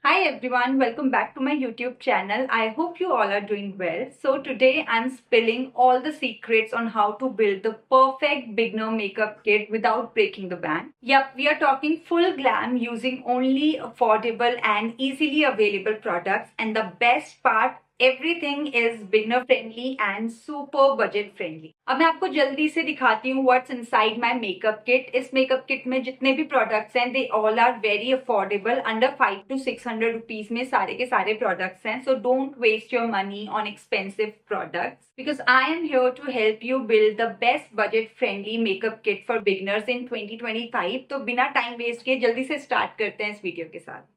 Hi everyone, welcome back to my YouTube channel. I hope you all are doing well. So today I'm spilling all the secrets on how to build the perfect beginner makeup kit without breaking the bank. Yep, we are talking full glam using only affordable and easily available products, and the best part, everything is beginner friendly and super budget friendly. अब मैं आपको जल्दी से दिखाती हूँ what's inside my makeup kit. इस makeup kit में जितने भी प्रोडक्ट्स हैं they all are very affordable, under 500 to 600 rupees में सारे के सारे प्रोडक्ट्स हैं। So don't waste your money on expensive products because I am here to help you build the best budget friendly makeup kit for beginners in 2025। तो बिना time waste किए जल्दी से स्टार्ट करते हैं इस वीडियो के साथ।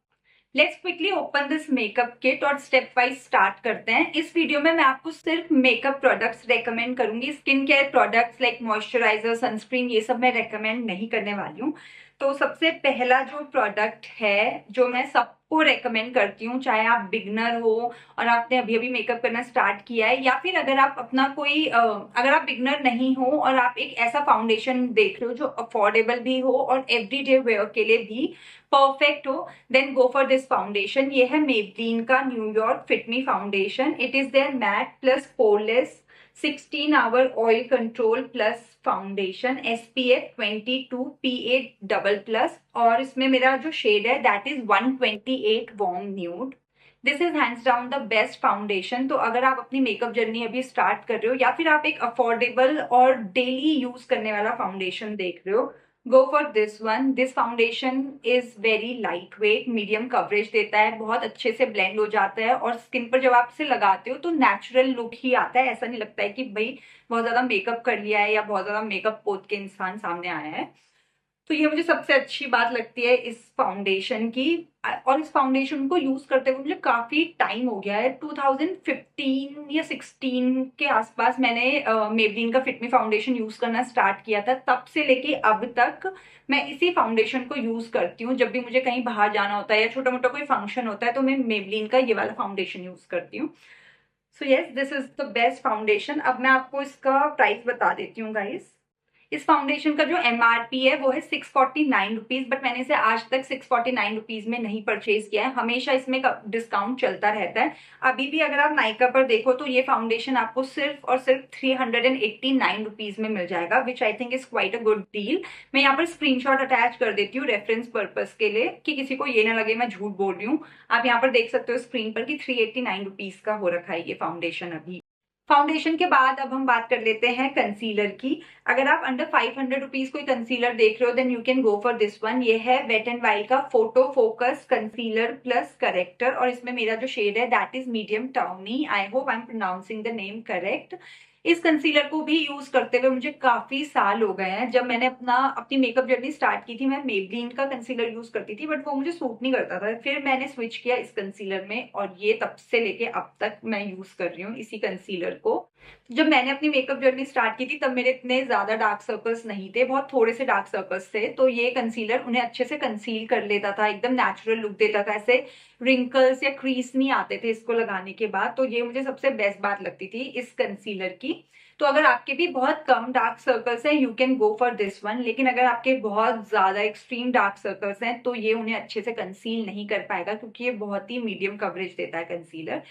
Let's quickly open this makeup kit और स्टेप वाइज स्टार्ट करते हैं। इस वीडियो में मैं आपको सिर्फ मेकअप प्रोडक्ट्स रेकमेंड करूंगी। Skin care products like moisturiser, sunscreen, ये सब मैं रेकमेंड नहीं करने वाली हूँ। तो सबसे पहला जो प्रोडक्ट है जो मैं सबको रेकमेंड करती हूँ, चाहे आप बिगनर हो और आपने अभी अभी मेकअप करना स्टार्ट किया है, या फिर अगर आप अपना कोई अगर आप बिगनर नहीं हो और आप एक ऐसा फाउंडेशन देख रहे हो जो अफोर्डेबल भी हो और एवरीडे वेयर के लिए भी परफेक्ट हो, then go for this foundation. ये है मेबलिन का New York fit me foundation. It is there matte plus poreless 16 hour oil control plus foundation, SPF 22 PA double plus, और इसमें मेरा जो शेड है that is 128 warm nude. This is hands down the best foundation. तो अगर आप अपनी makeup journey अभी स्टार्ट कर रहे हो या फिर आप एक अफोर्डेबल और डेली यूज करने वाला फाउंडेशन देख रहे हो, गो for this one. This foundation is very light weight, medium coverage देता है, बहुत अच्छे से ब्लेंड हो जाता है और स्किन पर जब आप इसे लगाते हो तो नेचुरल लुक ही आता है। ऐसा नहीं लगता है कि भाई बहुत ज्यादा मेकअप कर लिया है या बहुत ज्यादा मेकअप पोत के इंसान सामने आया है। तो ये मुझे सबसे अच्छी बात लगती है इस फाउंडेशन की। और इस फाउंडेशन को यूज करते हुए मुझे काफी टाइम हो गया है। 2015 या 16 के आसपास मैंने मेबलिन का फिट मी फाउंडेशन यूज करना स्टार्ट किया था। तब से लेके अब तक मैं इसी फाउंडेशन को यूज करती हूँ। जब भी मुझे कहीं बाहर जाना होता है या छोटा मोटा कोई फंक्शन होता है तो मैं मेबलिन का ये वाला फाउंडेशन यूज करती हूँ। So yes, this is the best foundation. अब मैं आपको इसका प्राइस बता देती हूँ गाइस। इस फाउंडेशन का जो MRP है वो है 649 रुपीज, बट मैंने इसे आज तक 649 रुपीज में नहीं परचेज किया है। हमेशा इसमें डिस्काउंट चलता रहता है। अभी भी अगर आप नाइका पर देखो तो ये फाउंडेशन आपको सिर्फ और सिर्फ 389 रुपीज में मिल जाएगा, which I think is quite a good deal. मैं यहाँ पर स्क्रीनशॉट अटैच कर देती हूँ रेफरेंस पर्पज के लिए कि किसी को ये ना लगे मैं झूठ बोल रही हूँ। आप यहाँ पर देख सकते हो स्क्रीन पर कि 389 रुपीज का हो रखा है ये फाउंडेशन। अभी फाउंडेशन के बाद अब हम बात कर लेते हैं कंसीलर की। अगर आप अंडर 500 रुपीज कोई कंसीलर देख रहे हो then you can go for this one. ये है वेट एंड वाइल्ड का photo focus concealer plus corrector, और इसमें मेरा जो शेड है that is medium tawny. I hope I am pronouncing the name correct. इस कंसीलर को भी यूज करते हुए मुझे काफी साल हो गए हैं। जब मैंने अपनी मेकअप जर्नी स्टार्ट की थी मैं मेबलिन का कंसीलर यूज करती थी, बट वो मुझे सूट नहीं करता था। फिर मैंने स्विच किया इस कंसीलर में और ये तब से लेके अब तक मैं यूज कर रही हूँ इसी कंसीलर को। जब मैंने अपनी मेकअप जर्नी स्टार्ट की थी तब मेरे इतने ज्यादा डार्क सर्कल्स नहीं थे, बहुत थोड़े से डार्क सर्कल्स थे। तो ये कंसीलर उन्हें अच्छे से कंसील कर लेता था, एकदम नेचुरल लुक देता था, ऐसे रिंकल्स या क्रीज नहीं आते थे इसको लगाने के बाद। तो ये मुझे सबसे बेस्ट बात लगती थी इस कंसीलर की। तो अगर आपके भी बहुत कम डार्क सर्कल्स हैं you can go for this one, लेकिन अगर आपके बहुत ज्यादा एक्सट्रीम डार्क सर्कल्स हैं तो ये उन्हें अच्छे से कंसील नहीं कर पाएगा क्योंकि ये बहुत ही मीडियम कवरेज देता है कंसीलर।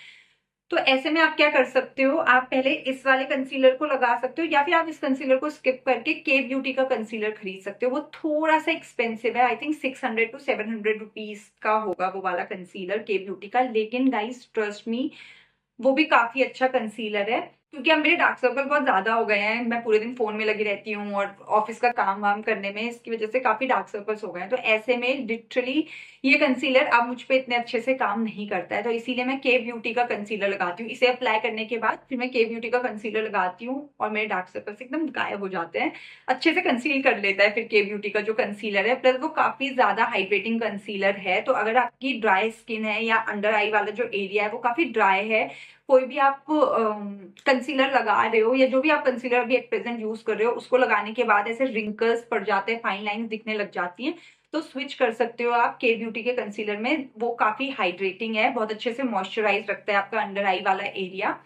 तो ऐसे में आप क्या कर सकते हो, आप पहले इस वाले कंसीलर को लगा सकते हो या फिर आप इस कंसीलर को स्किप करके के ब्यूटी का कंसीलर खरीद सकते हो। वो थोड़ा सा एक्सपेंसिव है, आई थिंक 600 to 700 रुपीज का होगा वो वाला कंसीलर के ब्यूटी का, लेकिन गाइस ट्रस्ट मी वो भी काफी अच्छा कंसीलर है। क्योंकि अब मेरे डार्क सर्कल बहुत ज्यादा हो गए हैं, मैं पूरे दिन फोन में लगी रहती हूँ और ऑफिस का काम वाम करने में, इसकी वजह से काफी डार्क सर्कल्स हो गए हैं। तो ऐसे में लिटरली ये कंसीलर अब मुझ पे इतने अच्छे से काम नहीं करता है। तो इसीलिए मैं के ब्यूटी का कंसीलर लगाती हूँ। इसे अप्लाई करने के बाद फिर मैं के ब्यूटी का कंसीलर लगाती हूँ और मेरे डार्क सर्कल्स एकदम गायब हो जाते हैं। अच्छे से कंसील कर लेता है फिर के ब्यूटी का जो कंसीलर है, प्लस वो काफी ज्यादा हाइड्रेटिंग कंसीलर है। तो अगर आपकी ड्राई स्किन है या अंडर आई वाला जो एरिया है वो काफी ड्राई है, कोई भी आप कंसीलर लगा रहे हो या जो भी आप कंसीलर अभी एट प्रेजेंट यूज कर रहे हो उसको लगाने के बाद ऐसे रिंकल्स पड़ जाते हैं, फाइन लाइंस दिखने लग जाती हैं, तो स्विच कर सकते हो आप के ब्यूटी के कंसीलर में। वो काफी हाइड्रेटिंग है, बहुत अच्छे से मॉइस्चराइज रखता है आपका अंडर आई वाला एरिया।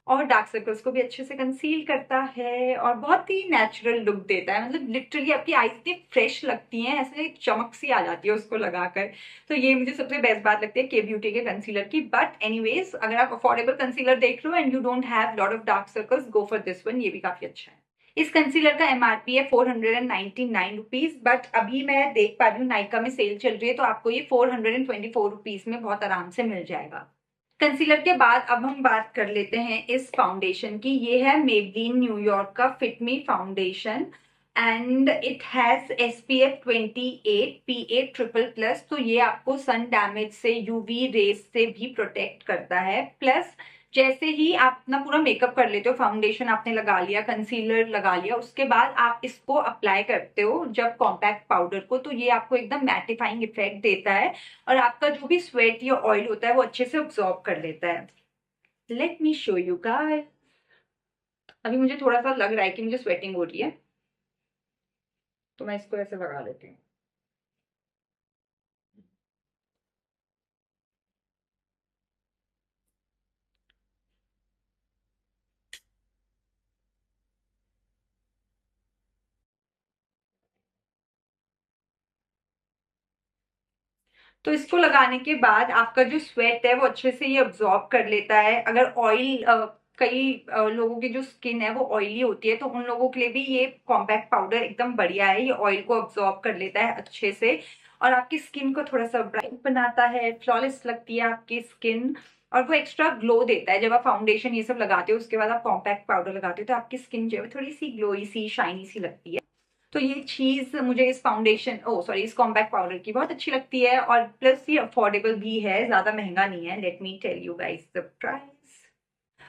और डार्क सर्कल्स को भी अच्छे से कंसील करता है और बहुत ही नेचुरल लुक देता है। मतलब लिटरली आपकी आईज इतनी फ्रेश लगती हैं, ऐसे चमक सी आ जाती है उसको लगाकर। तो ये मुझे सबसे बेस्ट बात लगती है के ब्यूटी के कंसीलर की। बट एनीवेज, अगर आप अफोर्डेबल कंसीलर देख रहे हो and you don't have lot of dark circles, go for this one, ये भी काफी अच्छा है। इस कंसीलर का एमआरपी है 499 रुपीज, बट अभी मैं देख पा रही हूँ नायका में सेल चल रही है, तो आपको ये 424 रुपीज में बहुत आराम से मिल जाएगा। कंसीलर के बाद अब हम बात कर लेते हैं इस फाउंडेशन की। ये है मेबलिन न्यूयॉर्क का fit me foundation and it has SPF 28 PA triple plus. तो ये आपको सन डैमेज से, यूवी रेज से भी प्रोटेक्ट करता है। प्लस जैसे ही आप अपना पूरा मेकअप कर लेते हो, फाउंडेशन आपने लगा लिया, कंसीलर लगा लिया, उसके बाद आप इसको अप्लाई करते हो जब कॉम्पैक्ट पाउडर को, तो ये आपको एकदम मैटिफाइंग इफेक्ट देता है और आपका जो भी स्वेट या ऑयल होता है वो अच्छे से ऑब्जॉर्ब कर लेता है। Let me show you guys. अभी मुझे थोड़ा सा लग रहा है कि मुझे स्वेटिंग हो रही है, तो मैं इसको ऐसे लगा लेती हूँ। तो इसको लगाने के बाद आपका जो स्वेट है वो अच्छे से ये अब्जॉर्ब कर लेता है। अगर ऑयल, कई लोगों की जो स्किन है वो ऑयली होती है, तो उन लोगों के लिए भी ये कॉम्पैक्ट पाउडर एकदम बढ़िया है। ये ऑयल को अब्जॉर्ब कर लेता है अच्छे से और आपकी स्किन को थोड़ा सा ब्राइट बनाता है, फ्लॉलेस लगती है आपकी स्किन और वो एक्स्ट्रा ग्लो देता है। जब आप फाउंडेशन ये सब लगाते हो उसके बाद आप कॉम्पैक्ट पाउडर लगाते हो, तो आपकी स्किन जो है थोड़ी सी ग्लोई सी, शाइनी सी लगती है। तो ये चीज मुझे इस फाउंडेशन, ओ सॉरी, इस कॉम्पैक्ट पाउडर की बहुत अच्छी लगती है और प्लस ये अफोर्डेबल भी है, ज्यादा महंगा नहीं है। Let me tell you guys the price.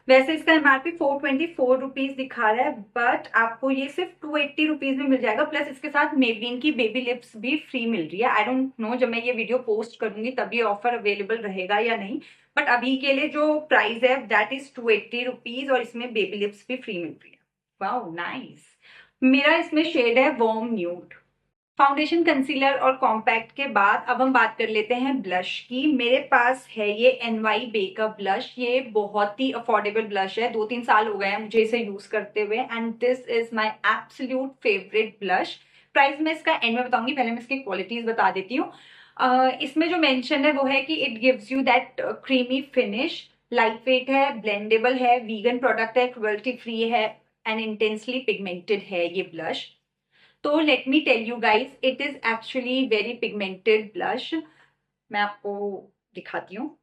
वैसे इसका एमआरपी 424 रुपीज दिखा रहा है, बट आपको ये सिर्फ 280 रुपीज में मिल जाएगा। प्लस इसके साथ मेबलिन की बेबी लिप्स भी फ्री मिल रही है। आई डोंट नो जब मैं ये वीडियो पोस्ट करूंगी तब ये ऑफर अवेलेबल रहेगा या नहीं, बट अभी के लिए जो प्राइस है दैट इज 280 रुपीज और इसमें बेबी लिप्स भी फ्री मिल रही है। Wow nice. मेरा इसमें शेड है वॉर्म न्यूड। फाउंडेशन, कंसीलर और कॉम्पैक्ट के बाद अब हम बात कर लेते हैं ब्लश की। मेरे पास है ये NY बे का ब्लश। ये बहुत ही अफोर्डेबल ब्लश है, 2-3 साल हो गए हैं मुझे इसे यूज करते हुए and this is my absolute favourite blush. Price मैं इसका एंड में बताऊंगी, पहले मैं इसकी क्वालिटीज बता देती हूँ। इसमें जो मेंशन है वो है कि it gives you that creamy finish, light weight है, ब्लेंडेबल है, वीगन प्रोडक्ट है, क्रुएल्टी फ्री है एंड इंटेंसली पिगमेंटेड है ये ब्लश। तो let me tell you guys, it is actually very pigmented blush. मैं आपको दिखाती हूँ।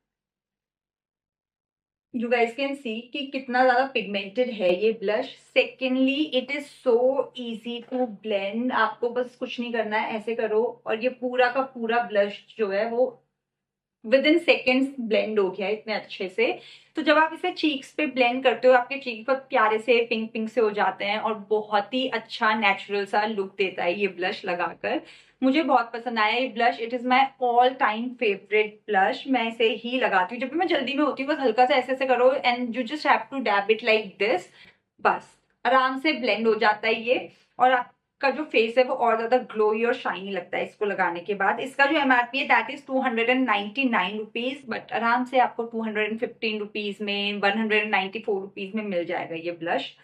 यू गाइस कैन सी कि कितना ज्यादा पिगमेंटेड है ये blush. Secondly it is so easy to blend. आपको बस कुछ नहीं करना है, ऐसे करो और ये पूरा का पूरा ब्लश जो है वो विद इन सेकेंड्स ब्लेंड हो गया है इतने अच्छे से। तो जब आप इसे चीक्स पे ब्लेंड करते हो, आपके चीक बहुत प्यारे से पिंक पिंक से हो जाते हैं और बहुत ही अच्छा नेचुरल सा लुक देता है ये ब्लश लगाकर। मुझे बहुत पसंद आया ये blush. It is my all time favourite blush. मैं इसे ही लगाती हूँ जब भी मैं जल्दी में होती हूँ। बस हल्का सा ऐसे ऐसे करो and you just have to dab it like this, बस आराम से ब्लेंड हो जाता है ये और का जो फेस है वो और ज्यादा ग्लोई और शाइनी लगता है इसको लगाने के बाद। इसका जो एमआरपी है दैट इज 299 रुपीज, बट आराम से आपको 215 रुपीज में, 194 रुपीज में मिल जाएगा ये ब्लश।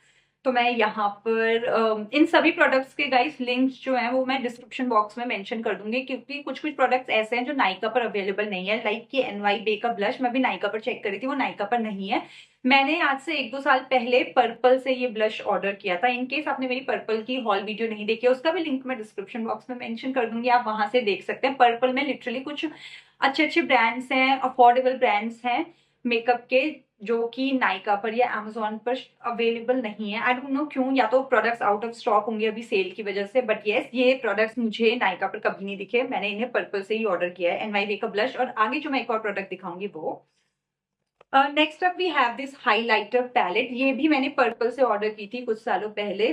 तो मैं यहाँ पर इन सभी प्रोडक्ट्स के गाइस लिंक्स जो हैं वो मैं डिस्क्रिप्शन बॉक्स में मेंशन कर दूंगी, क्योंकि कुछ कुछ प्रोडक्ट्स ऐसे हैं जो नायका पर अवेलेबल नहीं है। लाइक कि NY बे का ब्लश मैं भी नायका पर चेक करी थी, वो नायका पर नहीं है। मैंने आज से 1-2 साल पहले पर्पल से ये ब्लश ऑर्डर किया था। इनकेस आपने मेरी पर्पल की हॉल वीडियो नहीं देखी है, उसका भी लिंक मैं डिस्क्रिप्शन बॉक्स में मेंशन कर दूंगी, आप वहां से देख सकते हैं। पर्पल में लिटरली कुछ अच्छे अच्छे ब्रांड्स हैं, अफोर्डेबल ब्रांड्स हैं मेकअप के, जो कि नायका पर या अमेजोन पर अवेलेबल नहीं है। आई डोंट नो क्यों, या तो प्रोडक्ट्स आउट ऑफ स्टॉक होंगे अभी सेल की वजह से, बट येस ये प्रोडक्ट्स मुझे नायका पर कभी नहीं दिखे। मैंने इन्हें पर्पल से ही ऑर्डर किया है, NY बे का ब्लश। और आगे जो मैं एक और प्रोडक्ट दिखाऊंगी वो next up we have this highlighter palette. ये भी मैंने पर्पल से ऑर्डर की थी कुछ सालों पहले।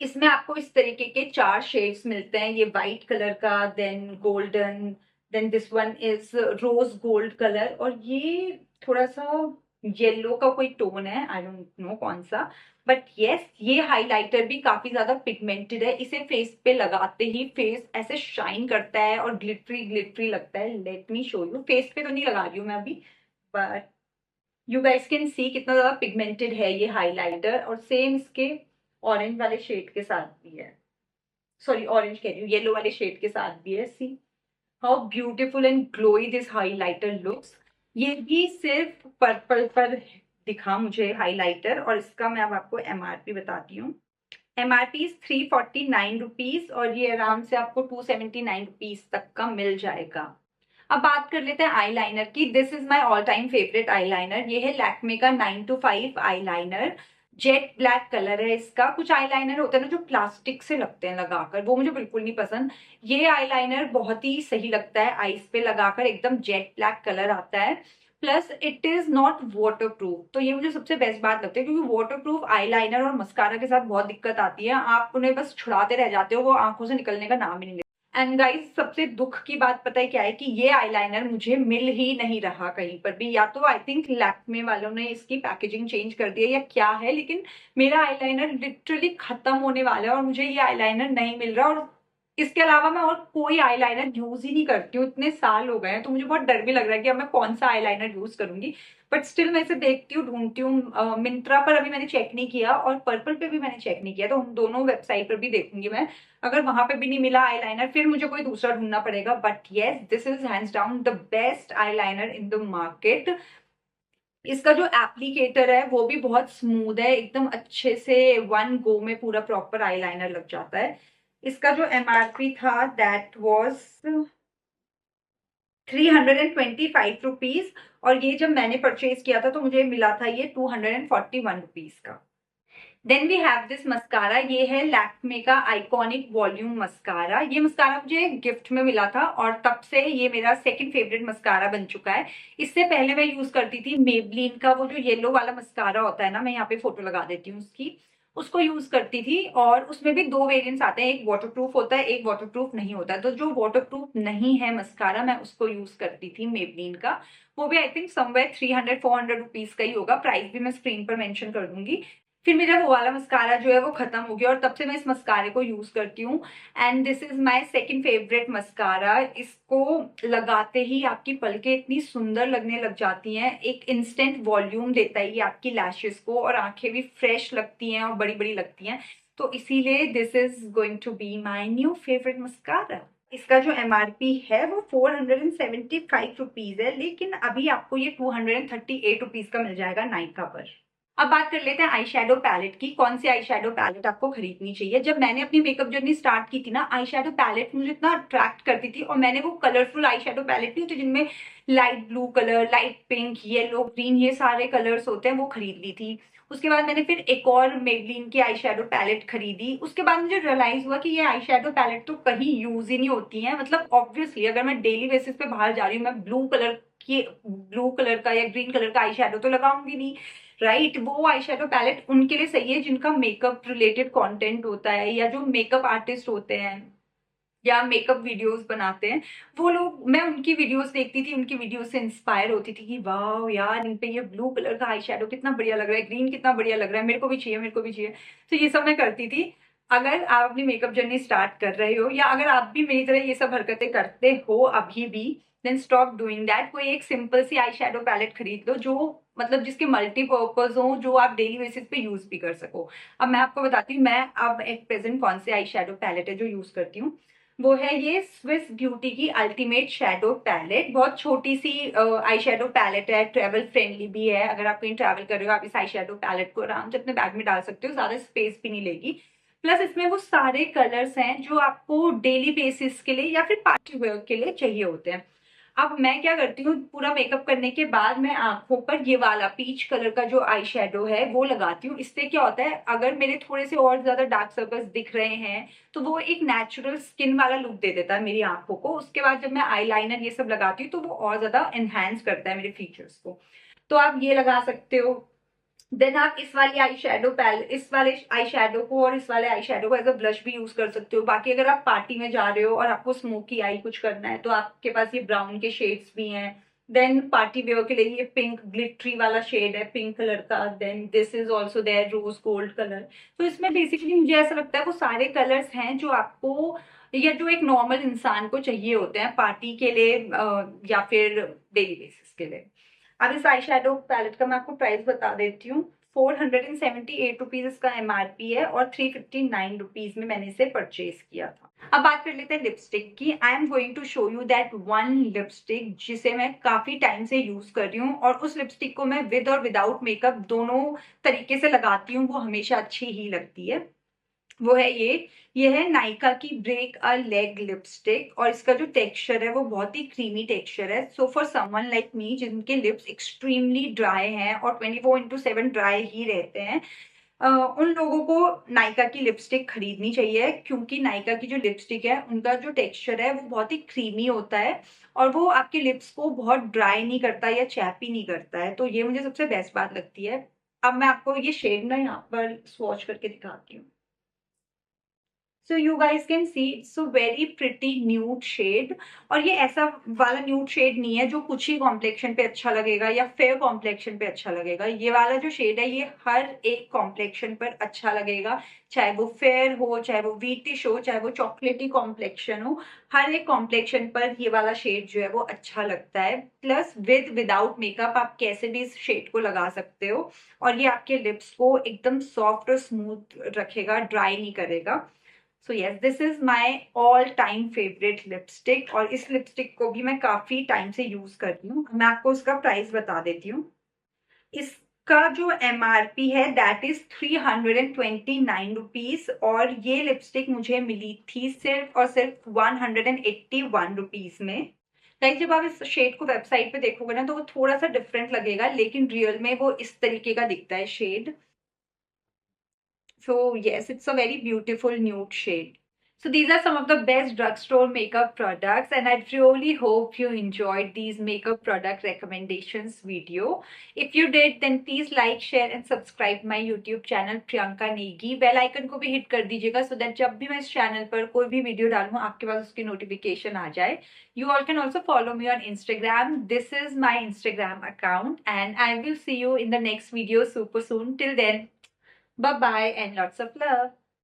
इसमें आपको इस तरीके के 4 शेड्स मिलते हैं। ये व्हाइट कलर का, then golden, then this one is rose gold colour और ये थोड़ा सा येलो का कोई टोन है, आई डोंट नो कौन सा। बट यस ये हाइलाइटर भी काफी ज्यादा पिगमेंटेड है। इसे फेस पे लगाते ही फेस ऐसे शाइन करता है और ग्लिटरी ग्लिटरी लगता है। Let me show you. Face पे तो नहीं लगा रही हूँ मैं अभी, but you guys can see कितना ज्यादा पिगमेंटेड है ये हाइलाइटर, और सेम इसके ऑरेंज वाले शेड के साथ भी है, सॉरी ऑरेंज कह रही हूँ, येलो वाले शेड के साथ भी है। See how beautiful and glowy this highlighter looks. ये भी सिर्फ पर्पल पर दिखा मुझे हाइलाइटर, और इसका मैं अब आपको एमआरपी बताती हूँ। एमआरपी इज 349 रुपीज, और ये आराम से आपको 279 रुपीज तक का मिल जाएगा। अब बात कर लेते हैं आईलाइनर की। This is my all time favourite eyeliner. ये है लैक्मे का 9 to 5 eyeliner. Jet black colour है इसका। कुछ आईलाइनर होते हैं ना जो प्लास्टिक से लगते हैं लगाकर, वो मुझे बिल्कुल नहीं पसंद। ये आईलाइनर बहुत ही सही लगता है आईज पे लगाकर, एकदम जेट ब्लैक कलर आता है, plus it is not water proof. तो ये मुझे सबसे बेस्ट बात लगती है, क्योंकि वाटर प्रूफ आईलाइनर और मस्कारा के साथ बहुत दिक्कत आती है, आप उन्हें बस छुड़ाते रह जाते हो, वो आंखों से निकलने का नाम ही नहीं। एंड गाइस सबसे दुख की बात पता है क्या है, कि ये आईलाइनर मुझे मिल ही नहीं रहा कहीं पर भी। या तो आई थिंक लैक्मे वालों ने इसकी पैकेजिंग चेंज कर दी है या क्या है, लेकिन मेरा आईलाइनर लिटरली खत्म होने वाला है और मुझे ये आईलाइनर नहीं मिल रहा। और इसके अलावा मैं और कोई आईलाइनर यूज ही नहीं करती हूँ, इतने साल हो गए हैं, तो मुझे बहुत डर भी लग रहा है कि अब मैं कौन सा आईलाइनर यूज करूंगी। बट स्टिल मैं इसे देखती हूँ, ढूंढती हूँ। मिंत्रा पर अभी मैंने चेक नहीं किया, और पर्पल पे भी मैंने चेक नहीं किया, तो उन दोनों वेबसाइट पर भी देखूंगी मैं। अगर वहां पे भी नहीं मिला आईलाइनर, फिर मुझे कोई दूसरा ढूंढना पड़ेगा। But yes, this is hands down the best eyeliner in the market. इसका जो एप्लीकेटर है वो भी बहुत स्मूथ है, एकदम अच्छे से वन गो में पूरा प्रॉपर आईलाइनर लग जाता है। इसका जो एमआरपी था दैट वाज 325 रुपीज, और ये जब मैंने परचेज किया था तो मुझे मिला था ये 241 रुपीज का। Then we have this mascara. ये है लैक्मे का आइकॉनिक वॉल्यूम मस्कारा। ये मस्कारा मुझे गिफ्ट में मिला था, और तब से ये मेरा सेकंड फेवरेट मस्कारा बन चुका है। इससे पहले मैं यूज करती थी मेबलिन का वो जो येलो वाला मस्कारा होता है ना, मैं यहाँ पे फोटो लगा देती हूँ उसकी, उसको यूज करती थी। और उसमें भी दो वेरिएंट्स आते हैं, एक वाटरप्रूफ होता है, एक वाटरप्रूफ नहीं होता है। तो जो वाटरप्रूफ नहीं है मस्कारा, मैं उसको यूज करती थी मेबलिन का। वो भी आई थिंक समवेयर 300-400 रुपीज का ही होगा। प्राइस भी मैं स्क्रीन पर मेंशन कर दूंगी। फिर मेरा वो वाला मस्कारा जो है वो खत्म हो गया, और तब से मैं इस मस्कारे को यूज करती हूँ। And this is my second favourite mascara. इसको लगाते ही आपकी पलकें इतनी सुंदर लगने लग जाती हैं, एक इंस्टेंट वॉल्यूम देता है ये आपकी लैशेस को, और आंखें भी फ्रेश लगती हैं और बड़ी बड़ी लगती हैं। तो इसीलिए this is going to be my new favourite mascara. इसका जो एमआरपी है वो 475 रुपीज है, लेकिन अभी आपको ये 238 रुपीज का मिल जाएगा नाइका पर। अब बात कर लेते हैं आई शेडो पैलेट की। कौन सी आई शेडो पैलेट आपको खरीदनी चाहिए। जब मैंने अपनी मेकअप जर्नी स्टार्ट की थी ना, आई शेडो पैलेट मुझे इतना अट्रैक्ट करती थी, और मैंने वो कलरफुल आई शेडो पैलेट नहीं होती जिनमें light blue colour, light pink, yellow, green, ये सारे कलर्स होते हैं, वो खरीद ली थी। उसके बाद मैंने फिर एक और मेबलिन की आई शेडो पैलेट खरीदी। उसके बाद मुझे रियलाइज हुआ कि ये आई शेडो पैलेट तो कहीं यूज ही नहीं होती है। मतलब ऑब्वियसली अगर मैं डेली बेसिस पे बाहर जा रही हूँ, मैं ब्लू कलर का या ग्रीन कलर का आई शेडो तो लगाऊंगी नहीं, राइट। वो आई शेडो पैलेट उनके लिए सही है जिनका मेकअप रिलेटेड कंटेंट होता है, या जो मेकअप आर्टिस्ट होते हैं या मेकअप वीडियोस बनाते हैं, वो लोग, मैं उनकी वीडियोस देखती थी, उनकी वीडियोस से इंस्पायर होती थी कि वाह यार, इन पे ये ब्लू कलर का आई शेडो कितना बढ़िया लग रहा है, ग्रीन कितना बढ़िया लग रहा है, मेरे को भी चाहिए, मेरे को भी चाहिए। तो ये सब मैं करती थी। अगर आप अपनी मेकअप जर्नी स्टार्ट कर रहे हो, या अगर आप भी मेरी तरह ये सब हरकतें करते हो अभी भी, देन स्टॉप डूइंग दैट। कोई एक सिंपल सी आई शेडो पैलेट खरीद लो, जो मतलब जिसके मल्टीपर्पज हो, जो आप डेली बेसिस पे यूज भी कर सको। अब मैं आपको बताती हूँ मैं अब एट प्रेजेंट कौन से आई शेडो पैलेट है जो यूज करती हूँ। वो है ये स्विस ब्यूटी की अल्टीमेट शेडो पैलेट। बहुत छोटी सी आई शेडो पैलेट है, ट्रेवल फ्रेंडली भी है। अगर आप कहीं ट्रैवल कर रहे हो, आप इस आई शेडो पैलेट को आराम से अपने बैग में डाल सकते हो, ज्यादा स्पेस भी नहीं लेगी। प्लस इसमें वो सारे कलर्स हैं जो आपको डेली बेसिस के लिए या फिर पार्टी वेयर के लिए चाहिए होते हैं। अब मैं क्या करती हूँ, पूरा मेकअप करने के बाद मैं आंखों पर ये वाला पीच कलर का जो आई शेडो है वो लगाती हूँ। इससे क्या होता है, अगर मेरे थोड़े से और ज्यादा डार्क सर्कल्स दिख रहे हैं तो वो एक नेचुरल स्किन वाला लुक दे देता है मेरी आंखों को। उसके बाद जब मैं आईलाइनर ये सब लगाती हूँ तो वो और ज्यादा एनहांस करता है मेरे फीचर्स को। तो आप ये लगा सकते हो। देन आप इस वाली आई शेडो इस वाले आई शेडो को और इस वाले आई शेडो को एज अ ब्लश भी यूज कर सकते हो। बाकी अगर आप पार्टी में जा रहे हो और आपको स्मोकी आई कुछ करना है, तो आपके पास ये ब्राउन के शेड्स भी हैं। देन पार्टी वेयर के लिए ये पिंक ग्लिटरी वाला शेड है, पिंक कलर का। Then this is also there rose gold colour. तो इसमें बेसिकली मुझे ऐसा लगता है वो सारे कलर्स हैं जो आपको, या जो एक नॉर्मल इंसान को चाहिए होते हैं पार्टी के लिए या फिर डेली बेसिस के लिए। अब इस आई शेडो पैलेट का मैं आपको प्राइस बता देती हूँ। 478 रुपीज इसका MRP है और 359 रुपीज में मैंने इसे परचेज किया था। अब बात कर लेते हैं लिपस्टिक की। I am going to show you that one lipstick जिसे मैं काफी टाइम से यूज कर रही हूँ, और उस लिपस्टिक को मैं विद और विदाउट मेकअप दोनों तरीके से लगाती हूँ, वो हमेशा अच्छी ही लगती है। वो है ये है नायका की ब्रेक अ लेग लिपस्टिक, और इसका जो टेक्सचर है वो बहुत ही क्रीमी टेक्सचर है। So for someone like me जिनके लिप्स एक्सट्रीमली ड्राई हैं और 24/7 ड्राई ही रहते हैं, उन लोगों को नायका की लिपस्टिक खरीदनी चाहिए, क्योंकि नायका की जो लिपस्टिक है उनका जो टेक्सचर है वो बहुत ही क्रीमी होता है, और वो आपके लिप्स को बहुत ड्राई नहीं करता या चैपी नहीं करता है। तो ये मुझे सबसे बेस्ट बात लगती है। अब मैं आपको ये शेड ना यहाँ पर स्वॉच करके दिखाती हूँ। So you guys can see it's a very pretty nude shade, और ये ऐसा वाला न्यूड शेड नहीं है जो कुछ ही कॉम्प्लेक्शन पे अच्छा लगेगा या फेयर कॉम्प्लेक्शन पे अच्छा लगेगा। ये वाला जो शेड है ये हर एक कॉम्प्लेक्शन पर अच्छा लगेगा, चाहे वो फेयर हो, चाहे वो व्हीटिश हो, चाहे वो चॉकलेटी कॉम्प्लेक्शन हो। हर एक कॉम्प्लेक्शन पर ये वाला शेड जो है वो अच्छा लगता है। प्लस विद विदाउट मेकअप आप कैसे भी इस शेड को लगा सकते हो, और ये आपके लिप्स को एकदम सॉफ्ट और स्मूथ रखेगा, ड्राई नहीं करेगा। So yes, this is my all time favourite lipstick, और इस लिपस्टिक को भी मैं काफी टाइम से यूज करती हूँ। मैं आपको उसका प्राइस बता देती हूँ। इसका जो MRP है दैट इज 329 रुपीज, और ये लिपस्टिक मुझे मिली थी सिर्फ और सिर्फ 181 रुपीज में। लाइक जब आप इस शेड को वेबसाइट पे देखोगे ना तो वो थोड़ा सा डिफरेंट लगेगा, लेकिन रियल में वो इस तरीके का दिखता है shade. So yes, it's a very beautiful nude shade. So these are some of the best drugstore makeup products, and I really hope you enjoyed these makeup product recommendations video. If you did, then please like, share and subscribe my YouTube channel Priyanka Negi. Bell icon को भी hit कर दीजिएगा so that जब भी मैं इस channel पर कोई भी video डालूँ आपके पास उसकी notification आ जाए. You all can also follow me on Instagram. This is my Instagram account, and I will see you in the next video super soon. Till then, bye bye and lots of love.